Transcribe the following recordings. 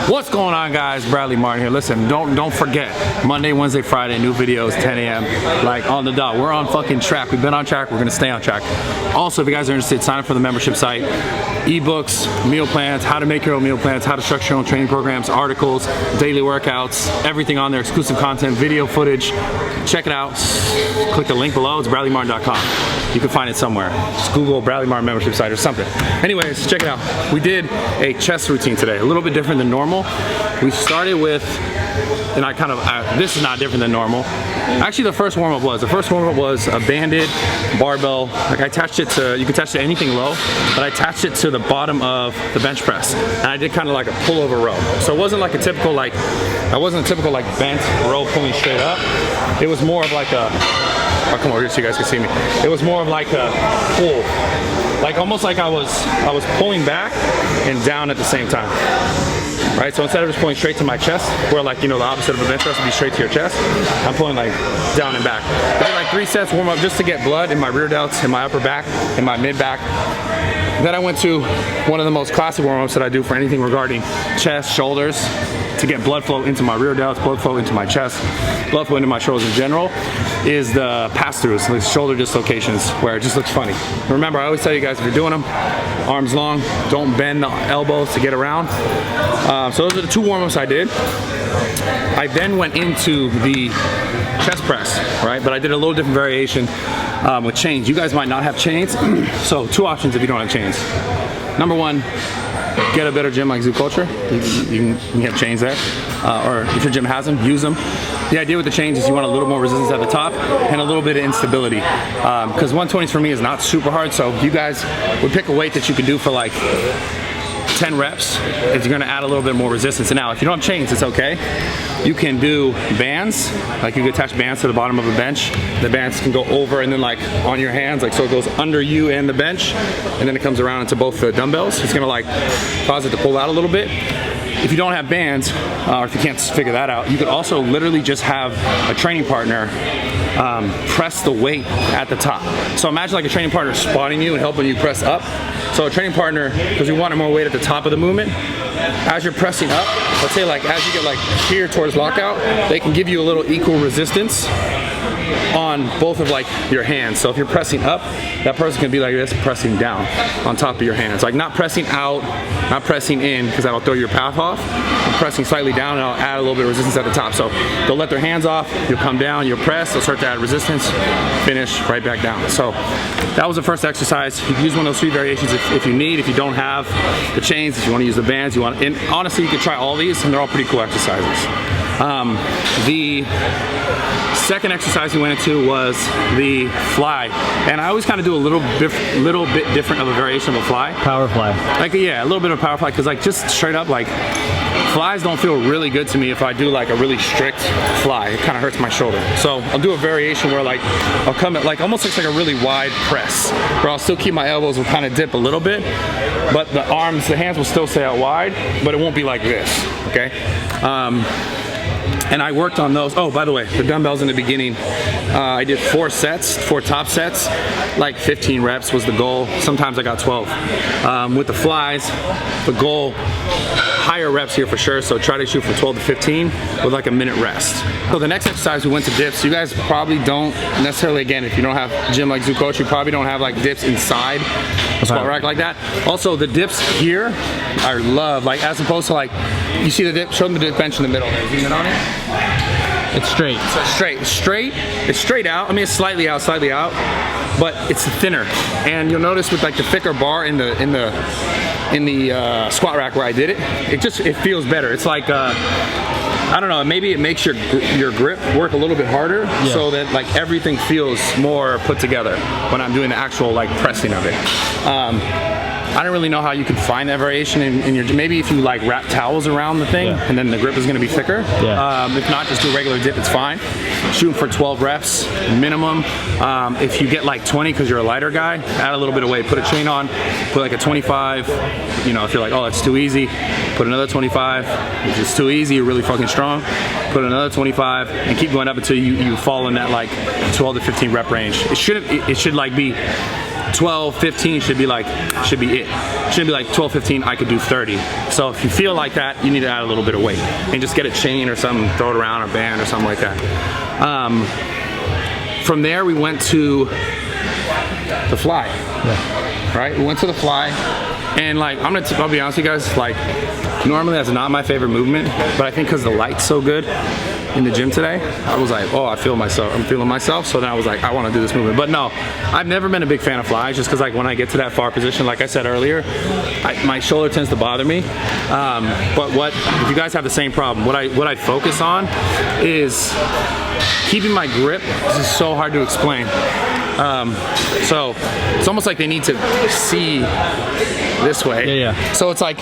What's going on, guys? Bradley Martyn here. Listen, don't forget, Monday, Wednesday, Friday, new videos, 10 a.m. like on the dot. We're on fucking track. We've been on track. We're gonna stay on track. Also, if you guys are interested, sign up for the membership site. Ebooks, meal plans, how to make your own meal plans, how to structure your own training programs, articles, daily workouts, everything on there, exclusive content, video footage. Check it out. Click the link below. It's bradleymartyn.com. You can find it somewhere. Just Google Bradley Martyn membership site or something. Anyways, check it out. We did a chest routine today, a little bit different than normal. We started with, and this is not different than normal. Actually, the first warm-up was a banded barbell. Like I attached it to, you can attach it to anything low, but I attached it to the bottom of the bench press. And I did kind of like a pullover row. So it wasn't like a typical bent row pulling straight up. It was more of like a, I'll come over here so you guys can see me. It was more of like a pull. Like almost like I was pulling back and down at the same time. Right, so instead of just pulling straight to my chest, where like, you know, the opposite of a bench press would be straight to your chest, I'm pulling like down and back. I did like 3 sets warm up just to get blood in my rear delts, in my upper back, in my mid back. Then I went to one of the most classic warm-ups that I do for anything regarding chest, shoulders, to get blood flow into my rear delts, blood flow into my chest, blood flow into my shoulders in general, is the pass-throughs, like shoulder dislocations, where it just looks funny. Remember, I always tell you guys, if you're doing them, arms long, don't bend the elbows to get around. So those are the 2 warm-ups I did. I then went into the chest press, right? But I did a little different variation with chains. You guys might not have chains, so 2 options if you don't have chains. Number 1, get a better gym like Zoo Culture. You can have chains there, or if your gym has them, use them. The idea with the chains is you want a little more resistance at the top and a little bit of instability, because 120s for me is not super hard, so you guys would pick a weight that you can do for like 10 reps if you're gonna add a little bit more resistance. And now, if you don't have chains, it's okay. You can do bands, like you can attach bands to the bottom of a bench. The bands can go over and then like on your hands, like so it goes under you and the bench, and then it comes around into both the dumbbells. It's gonna like cause it to pull out a little bit. If you don't have bands, or if you can't figure that out, you could also literally just have a training partner press the weight at the top. So imagine like a training partner spotting you and helping you press up. So a training partner, because you want more weight at the top of the movement, as you're pressing up, let's say like as you get like here towards lockout, they can give you a little equal resistance on both of like your hands. So if you're pressing up, that person can be like this, pressing down on top of your hands. Like not pressing out, not pressing in, because that'll throw your path off. I'm pressing slightly down and I'll add a little bit of resistance at the top. So they'll let their hands off, you'll come down, you'll press, they'll start to add resistance, finish right back down. So that was the first exercise. You can use one of those 3 variations if you need. If you don't have the chains, if you want to use the bands, and honestly you can try all these and they're all pretty cool exercises. The second exercise we went into was the fly, and I always kind of do a little bit different of a variation of a fly. Power fly. Like yeah, a little bit of a power fly, because like just straight up like flies don't feel really good to me if I do like a really strict fly. It kind of hurts my shoulder. So I'll do a variation where like I'll come at like almost looks like a really wide press, where I'll still keep my elbows will kind of dip a little bit, but the arms, the hands will still stay out wide, but it won't be like this. Okay. And I worked on those. Oh, by the way, the dumbbells in the beginning, I did 4 top sets, like 15 reps was the goal. Sometimes I got 12. With the flies, the goal, higher reps here for sure, so try to shoot from 12 to 15 with like a minute rest. So the next exercise, we went to dips. You guys probably don't necessarily, again, if you don't have a gym like Zoo Coach, you probably don't have like dips inside a squat rack like that. Also, the dips here, I love, like as opposed to like, you see the dip, show them the dip bench in the middle. Zoom in on it. It's straight. It's straight out. I mean, it's slightly out, but it's thinner. And you'll notice with like the thicker bar in the squat rack where I did it, it feels better. It's like I don't know, maybe it makes your grip work a little bit harder, so that like everything feels more put together when I'm doing the actual like pressing of it. I don't really know how you could find that variation in your, maybe if you like wrap towels around the thing and then the grip is going to be thicker. If not, just do a regular dip, it's fine. Shooting for 12 reps minimum. If you get like 20 because you're a lighter guy, add a little bit of weight. Put a chain on, put like a 25. You know, if you're like, oh, that's too easy, put another 25. If it's too easy, you're really fucking strong, put another 25 and keep going up until you fall in that like 12 to 15 rep range. It should like be 12, 15 should be it. Shouldn't be like 12, 15, I could do 30. So if you feel like that, you need to add a little bit of weight and just get a chain or something, throw it around, or band or something like that. From there, we went to the fly. Yeah. Right? We went to the fly, and like I'll be honest with you guys, like normally that's not my favorite movement, but I think because the light's so good in the gym today, I was like, oh, I'm feeling myself. So then I was like, I want to do this movement. But no, I've never been a big fan of flies, just because like when I get to that far position, like I said earlier, my shoulder tends to bother me. But if you guys have the same problem, what I focus on is keeping my grip. This is so hard to explain. So it's almost like they need to see this way. Yeah. So it's like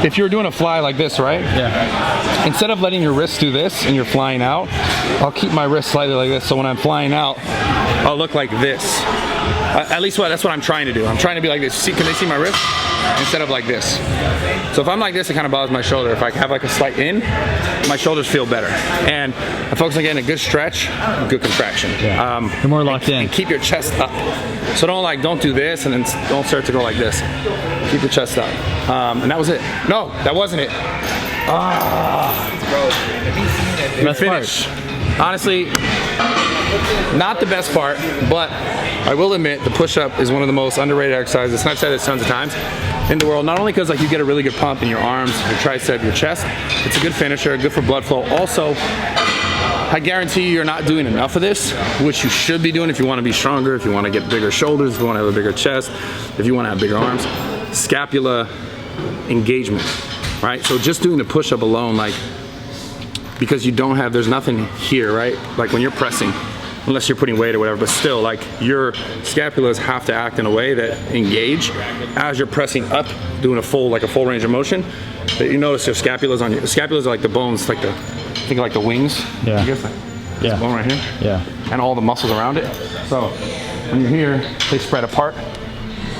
if you're doing a fly like this, right? Yeah. Instead of letting your wrist do this and you're flying out, I'll keep my wrist slightly like this. So when I'm flying out, I'll look like this. At least that's what I'm trying to do. I'm trying to be like this. See, can they see my wrist? Instead of like this. So if I'm like this, it kind of bothers my shoulder. If I have like a slight in, my shoulders feel better. And I focus on getting a good stretch, good contraction. Yeah. You're more locked in. And keep your chest up. So don't do this and then don't start to go like this. Keep your chest up. And that was it. No, that wasn't it. The finish. Honestly, not the best part, but I will admit the push-up is one of the most underrated exercises, and I've said this tons of times, in the world. Not only because like you get a really good pump in your arms, your tricep, your chest, it's a good finisher, good for blood flow. Also, I guarantee you're not doing enough of this, which you should be doing if you want to be stronger, if you want to get bigger shoulders, if you want to have a bigger chest, if you want to have bigger arms. Scapula engagement, right? So just doing the push-up alone, like, because there's nothing here, right? Like when you're pressing, unless you're putting weight or whatever, but still, like, your scapulas have to act in a way that engage as you're pressing up, doing a full range of motion. That you notice your scapulas the scapulas are like the bones, like think of like the wings. Yeah. I guess this bone right here. Yeah. And all the muscles around it. So when you're here, they spread apart,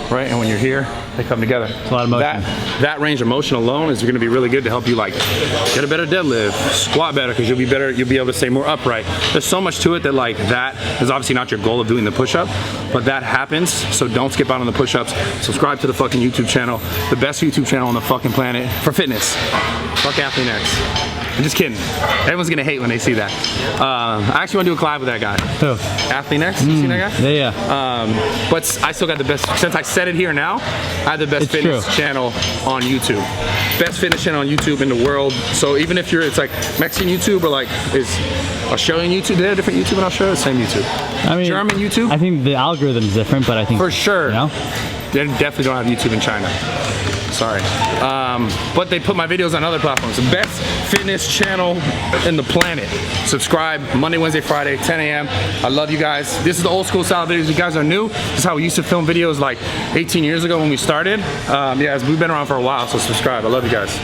right? And when you're here, they come together. It's a lot of motion. That range of motion alone is going to be really good to help you like get a better deadlift, squat better, because you'll be able to stay more upright. There's so much to it that like that is obviously not your goal of doing the push-up, but that happens. So don't skip out on the push-ups. Subscribe to the fucking YouTube channel, the best YouTube channel on the fucking planet for fitness. Fuck Athlete X. I'm just kidding. Everyone's gonna hate when they see that. I actually want to do a collab with that guy. Who? Athlete X. You seen that guy? Yeah. But I still got the best. Since I said it here now, I have the best fitness channel on YouTube. Best fitness channel on YouTube in the world. So even if it's like Mexican YouTube or like is Australian YouTube, they have different YouTube in Australia. Same YouTube. I mean, German YouTube. I think the algorithm is different, but I think for sure. You know? They definitely don't have YouTube in China. Sorry. But they put my videos on other platforms. The best fitness channel in the planet. Subscribe Monday, Wednesday, Friday, 10 a.m. I love you guys. This is the old school style videos. You guys are new. This is how we used to film videos like 18 years ago when we started. Yeah, we've been around for a while, so subscribe. I love you guys.